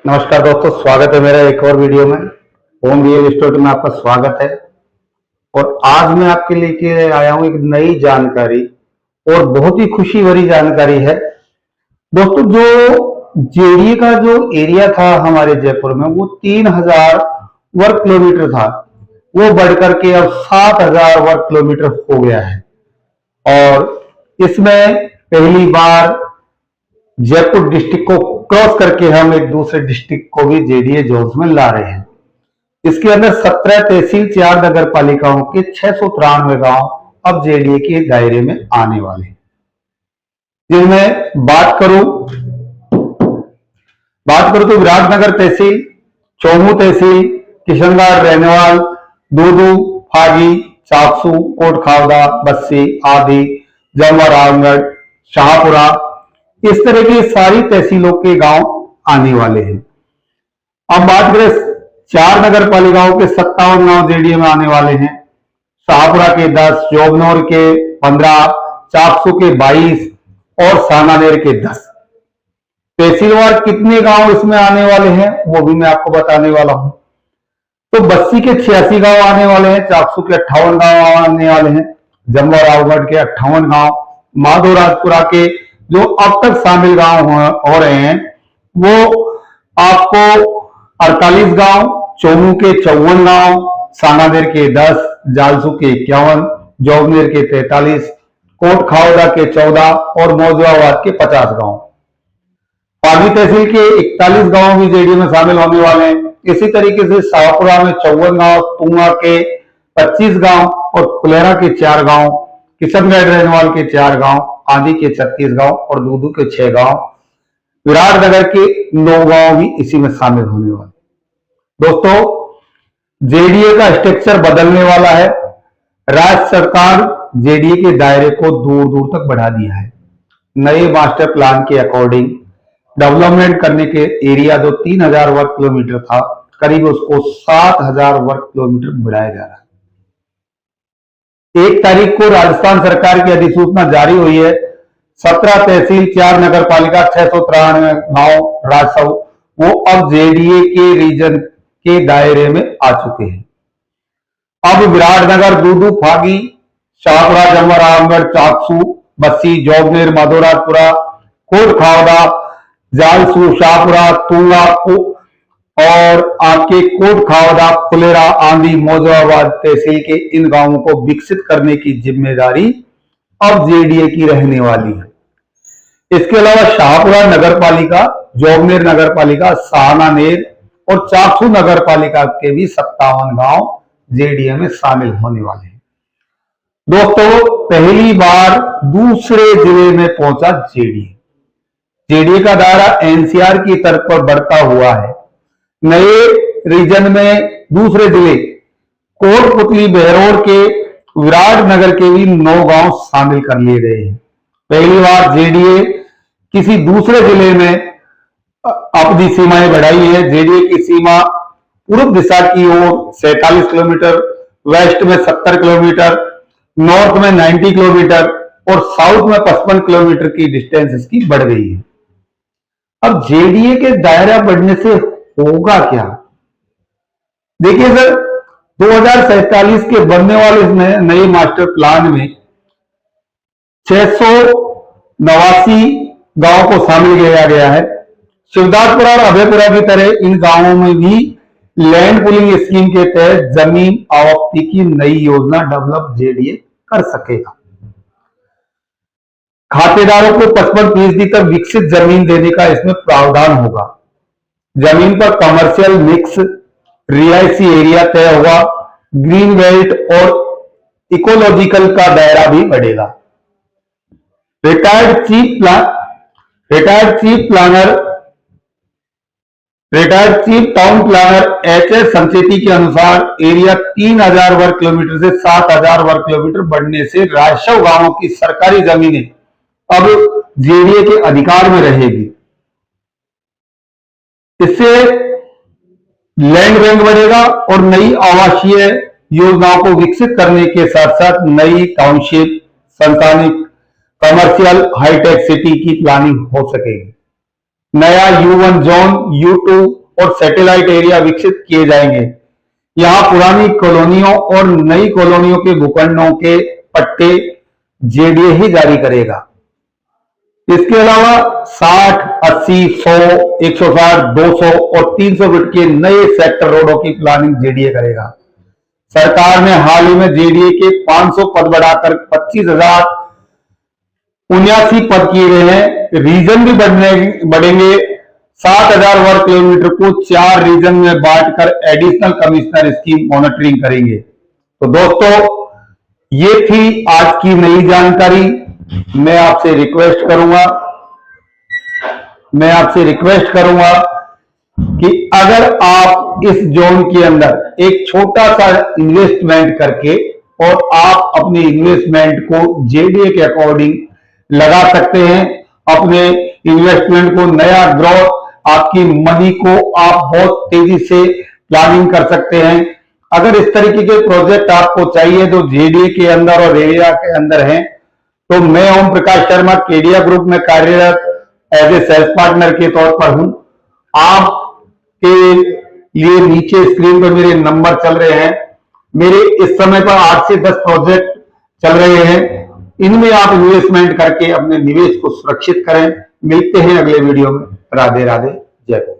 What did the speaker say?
नमस्कार दोस्तों, स्वागत है मेरा एक और वीडियो में। होम रियल एस्टेट में आपका स्वागत है। और आज मैं आपके लेके आया हूं एक नई जानकारी और बहुत ही खुशी भरी जानकारी है दोस्तों। जो जेडीए का जो एरिया था हमारे जयपुर में, वो 3000 वर्ग किलोमीटर था, वो बढ़कर के अब 7000 वर्ग किलोमीटर हो गया है। और इसमें पहली बार जयपुर डिस्ट्रिक्ट को क्रॉस करके हम एक दूसरे डिस्ट्रिक्ट को भी जेडीए जोन्स में ला रहे हैं। इसके अंदर 17 तहसील, 4 नगर पालिकाओं के 693 गांव अब जेडीए के दायरे में आने वाले हैं। जिनमें बात करूं तो विराटनगर तहसील, चौमू तहसील, किशनगढ़, रेनेवाल, दूदू, फागी, चाकसू, कोटखावदा, बस्सी, आदि, जमवा, रामगढ़, शाहपुरा, इस तरह की सारी तहसीलों के गांव आने वाले हैं। अब बात करें 4 नगर पालिकाओं के 57 गांव जेडीए में आने वाले हैं। शाहपुरा के 10, जोबनौर के 15, चाकसू के 22 और सानानेर के 10। तहसीलवार कितने गांव इसमें आने वाले हैं वो भी मैं आपको बताने वाला हूं। तो बस्सी के 86 गांव आने वाले हैं, चाकसू के 58 गांव आने वाले हैं, जमवा रावगढ़ के 58 गांव, माधोराजपुरा के जो अब तक शामिल गांव हो रहे हैं वो आपको 48 गांव, चौमू के 54 गांव, सानानेर के 10, जालसू के 51, जोबनेर के 43, कोटखावदा के 14 और मौजूदाबाद के 50 गांव। पाली तहसील के 41 गांव भी जेडीए में शामिल होने वाले हैं। इसी तरीके से शाहपुरा में 54 गांव, तुंगा के 25 गांव और फुलेरा के 4 गांव, किशनगढ़ रेनवाल के 4 गांव, आदि के 36 गांव और दूदू के 6 गांव, विराटनगर के 9 गांव भी इसी में शामिल होने वाले। दोस्तों, जेडीए का स्ट्रक्चर बदलने वाला है। राज्य सरकार जेडीए के दायरे को दूर दूर तक बढ़ा दिया है। नए मास्टर प्लान के अकॉर्डिंग डेवलपमेंट करने के एरिया जो 3000 वर्ग किलोमीटर था, करीब उसको 7000 वर्ग किलोमीटर बढ़ाया जा रहा है। 1 तारीख को राजस्थान सरकार की अधिसूचना जारी हुई है। 17 तहसील, 4 नगर पालिका, 693 गांव राजस्व वो अब जेडीए के रीजन के दायरे में आ चुके हैं। अब विराटनगर, दूदू, फागी, शाहपुरा, जमवा, रामगढ़, चाकसू, बस्सी, जोबनेर, माधोराजपुरा, कोटखावदा, जालसू, शाहपुरा, तुंगा और आपके कोटखावदा, फुलेरा, आंधी, मौजूदाबाद तहसील के इन गांवों को विकसित करने की जिम्मेदारी अब जेडीए की रहने वाली है। इसके अलावा शाहपुरा नगर पालिका, जोबनेर नगर पालिका, सानानेर और चाकसू नगर पालिका के भी 57 गांव जेडीए में शामिल होने वाले हैं। दोस्तों, पहली बार दूसरे जिले में पहुंचा जेडीए। जेडीए का दायरा एनसीआर की तरफ पर बढ़ता हुआ है। नए रीजन में दूसरे जिले कोटपुतली, बहरोड के, विराटनगर के भी 9 गांव शामिल कर लिए गए हैं। पहली बार जेडीए किसी दूसरे जिले में अपनी सीमाएं बढ़ाई है। जेडीए की सीमा पूर्व दिशा की ओर 47 किलोमीटर, वेस्ट में 70 किलोमीटर, नॉर्थ में 90 किलोमीटर और साउथ में 55 किलोमीटर की डिस्टेंस इसकी बढ़ गई है। अब जेडीए के दायरा बढ़ने से होगा क्या? देखिए सर, 2047 के बनने वाले इस नए मास्टर प्लान में 689 गांव को शामिल किया गया है। शिवदासपुरा और अभयपुरा की तरह इन गांवों में भी लैंड पुलिंग स्कीम के तहत जमीन आवंटन की नई योजना डेवलप जेडीए कर सकेगा। खातेदारों को 55% तक विकसित जमीन देने का इसमें प्रावधान होगा। जमीन पर कमर्शियल मिक्स रिहायशी एरिया तय होगा। ग्रीन बेल्ट और इकोलॉजिकल का दायरा भी बढ़ेगा। Retired chief town planner HS Sancheti के अनुसार एरिया 3000 वर्ग किलोमीटर से 7000 वर्ग किलोमीटर बढ़ने से राजस्व गांवों की सरकारी जमीनें अब जेडीए के अधिकार में रहेगी। इससे लैंड बैंक बढ़ेगा और नई आवासीय योजनाओं को विकसित करने के साथ साथ नई टाउनशिप, संस्थानिक, कमर्शियल, हाईटेक सिटी की प्लानिंग हो सकेगी। नया U1 जोन, U2 और सैटेलाइट एरिया विकसित किए जाएंगे। यहां पुरानी कॉलोनियों और नई कॉलोनियों के भूखंडों के पट्टे जेडीए ही जारी करेगा। इसके अलावा 60, 80, 100, 160, 200 और 300 फीट के नए सेक्टर रोडों की प्लानिंग जेडीए करेगा। सरकार ने हाल ही में जेडीए के 500 पद बढ़ाकर 25,079 पद किए गए हैं। रीजन भी बढ़ेंगे। 7,000 वर्ग किलोमीटर को 4 रीजन में बांटकर एडिशनल कमिश्नर इसकी मॉनिटरिंग करेंगे। तो दोस्तों, ये थी आज की नई जानकारी। मैं आपसे रिक्वेस्ट करूंगा कि अगर आप इस जोन के अंदर एक छोटा सा इन्वेस्टमेंट करके और आप अपने इन्वेस्टमेंट को जेडीए के अकॉर्डिंग लगा सकते हैं, अपने इन्वेस्टमेंट को नया ग्रोथ, आपकी मनी को आप बहुत तेजी से प्लानिंग कर सकते हैं। अगर इस तरीके के प्रोजेक्ट आपको चाहिए जो जेडीए के अंदर और एरिया के अंदर हैं, तो मैं ओम प्रकाश शर्मा केडिया ग्रुप में कार्यरत एज ए सेल्स पार्टनर के तौर पर हूं। आपके लिए नीचे स्क्रीन पर मेरे नंबर चल रहे हैं। मेरे इस समय पर 8 से 10 प्रोजेक्ट चल रहे हैं। इनमें आप इन्वेस्टमेंट करके अपने निवेश को सुरक्षित करें। मिलते हैं अगले वीडियो में। राधे राधे, जय हिंद।